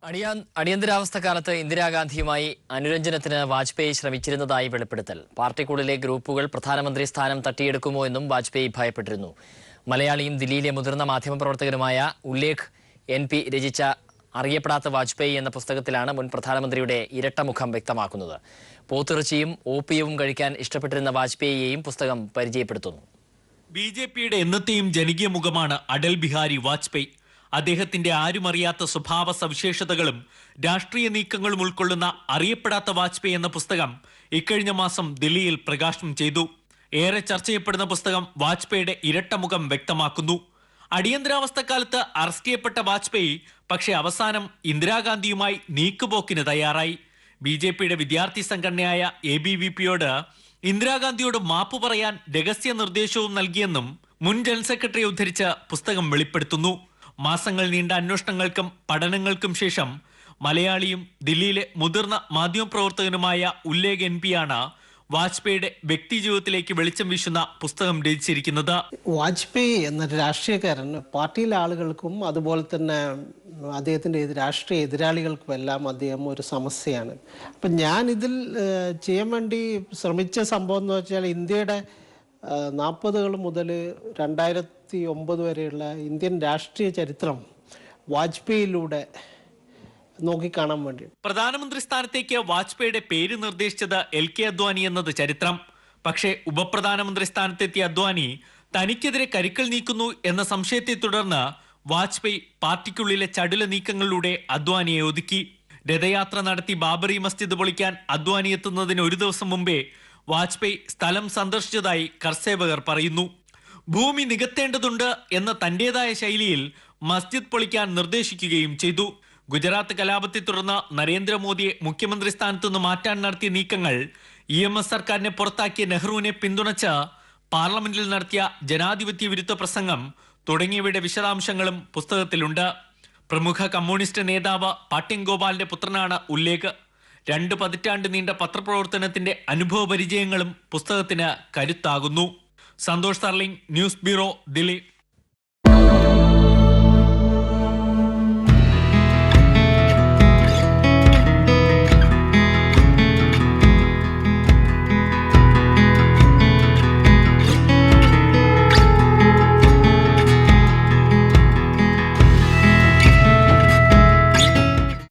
അടിയന്തരാവസ്ഥ കാലത്ത് ഇന്ദിരാഗാന്ധിയുമായി അനുരഞ്ജനത്തിന് വാജ്പേയി ശ്രമിച്ചിരുന്നതായി വെളിപ്പെടുത്തൽ. പാർട്ടിക്കുള്ളിലെ ഗ്രൂപ്പുകൾ പ്രധാനമന്ത്രി സ്ഥാനം തട്ടിയെടുക്കുമോ എന്നും വാജ്പേയി ഭയപ്പെട്ടിരുന്നു. മലയാളിയും ദില്ലിയിലെ മുതിർന്ന മാധ്യമപ്രവർത്തകനുമായ ഉല്ലേഖ് NP രചിച്ച അറിയപ്പെടാത്ത വാജ്പേയി എന്ന പുസ്തകത്തിലാണ് മുൻ പ്രധാനമന്ത്രിയുടെ ഇരട്ടമുഖം വ്യക്തമാക്കുന്നത്. പോത്തിറച്ചിയും ഓപ്പിയവും കഴിക്കാൻ ഇഷ്ടപ്പെട്ടിരുന്ന വാജ്പേയിയെയും പുസ്തകം പരിചയപ്പെടുത്തുന്നു. BJPയുടെ എന്നത്തെയും ജനകീയ മുഖമാണ് അടൽ ബിഹാരി വാജ്പേയി. അദ്ദേഹത്തിന്റെ ആരുമറിയാത്ത സ്വഭാവ സവിശേഷതകളും രാഷ്ട്രീയ നീക്കങ്ങളും ഉൾക്കൊള്ളുന്ന അറിയപ്പെടാത്ത വാജ്പേയി എന്ന പുസ്തകം ഇക്കഴിഞ്ഞ മാസം ദില്ലിയിൽ പ്രകാശനം ചെയ്തു. ഏറെ ചർച്ച ചെയ്യപ്പെടുന്ന പുസ്തകം വാജ്പേയിയുടെ ഇരട്ടമുഖം വ്യക്തമാക്കുന്നു. അടിയന്തരാവസ്ഥക്കാലത്ത് അറസ്റ്റ് ചെയ്യപ്പെട്ട വാജ്പേയി പക്ഷേ അവസാനം ഇന്ദിരാഗാന്ധിയുമായി നീക്കുപോക്കിന് തയ്യാറായി. BJPയുടെ വിദ്യാർത്ഥി സംഘടനയായ ABVPയോട് ഇന്ദിരാഗാന്ധിയോട് മാപ്പ് പറയാൻ രഹസ്യ നിർദ്ദേശവും നൽകിയെന്നും മുൻ ജനറൽ സെക്രട്ടറിയെ ഉദ്ധരിച്ച് പുസ്തകം വെളിപ്പെടുത്തുന്നു. മാസങ്ങൾ നീണ്ട അന്വേഷണങ്ങൾക്കും പഠനങ്ങൾക്കും ശേഷം മലയാളിയും ദില്ലിയിലെ മുതിർന്ന മാധ്യമപ്രവർത്തകനുമായ ഉല്ലേഖ് NPയാണ് വാജ്പേയിയുടെ വ്യക്തിജീവിതത്തിലേക്ക് വെളിച്ചം വീശുന്ന പുസ്തകം രചിച്ചിരിക്കുന്നത്. വാജ്പേയി എന്ന രാഷ്ട്രീയക്കാരൻ പാർട്ടിയിലെ ആളുകൾക്കും അതുപോലെ തന്നെ അദ്ദേഹത്തിൻ്റെ രാഷ്ട്രീയ എതിരാളികൾക്കും എല്ലാം അദ്ദേഹം ഒരു സമസ്യയാണ്. അപ്പം ഞാൻ ഇതിൽ ചെയ്യാൻ വേണ്ടി ശ്രമിച്ച സംഭവം എന്ന് വെച്ചാൽ ഇന്ത്യയുടെ 40കൾ മുതൽ 2009 വരെയുള്ള ഇന്ത്യൻ രാഷ്ട്രീയ ചരിത്രം വാജ്പേയിലൂടെ നോക്കിക്കാണാൻ വേണ്ടി. പ്രധാനമന്ത്രി സ്ഥാനത്തേക്ക് വാജ്പേയിയുടെ പേര് നിർദ്ദേശിച്ചത് LK അദ്വാനി എന്നത് ചരിത്രം. പക്ഷേ ഉപപ്രധാനമന്ത്രി സ്ഥാനത്തെത്തിയ അദ്വാനി തനിക്കെതിരെ കരുക്കൾ നീക്കുന്നു എന്ന സംശയത്തെ തുടർന്ന് വാജ്പേയി പാർട്ടിക്കുള്ളിലെ ചടുല നീക്കങ്ങളിലൂടെ അദ്വാനിയെ ഒതുക്കി. രഥയാത്ര നടത്തി ബാബറി മസ്ജിദ് പൊളിക്കാൻ അദ്വാനി എത്തുന്നതിന് ഒരു ദിവസം മുമ്പേ വാജ്പേയി സ്ഥലം സന്ദർശിച്ചതായി കർസേവകർ പറയുന്നു. ഭൂമി നികത്തേണ്ടതുണ്ട് എന്ന തന്റേതായ ശൈലിയിൽ മസ്ജിദ് പൊളിക്കാൻ നിർദ്ദേശിക്കുകയും ചെയ്തു. ഗുജറാത്ത് കലാപത്തെ തുടർന്ന് നരേന്ദ്രമോദിയെ മുഖ്യമന്ത്രി സ്ഥാനത്തു നിന്ന് മാറ്റാൻ നടത്തിയ നീക്കങ്ങൾ, EMS സർക്കാരിനെ പുറത്താക്കിയ നെഹ്റുവിനെ പിന്തുണച്ച് പാർലമെന്റിൽ നടത്തിയ ജനാധിപത്യ വിരുദ്ധ പ്രസംഗം തുടങ്ങിയവയുടെ വിശദാംശങ്ങളും പുസ്തകത്തിലുണ്ട്. പ്രമുഖ കമ്മ്യൂണിസ്റ്റ് നേതാവ് പാട്യം ഗോപാലിന്റെ പുത്രനാണ് ഉല്ലേഖ്. 2 പതിറ്റാണ്ട് നീണ്ട പത്രപ്രവർത്തനത്തിന്റെ അനുഭവ പരിചയങ്ങളും പുസ്തകത്തിന് കരുത്താകുന്നു. Santhosh സർലിംഗ്, news bureau, Delhi.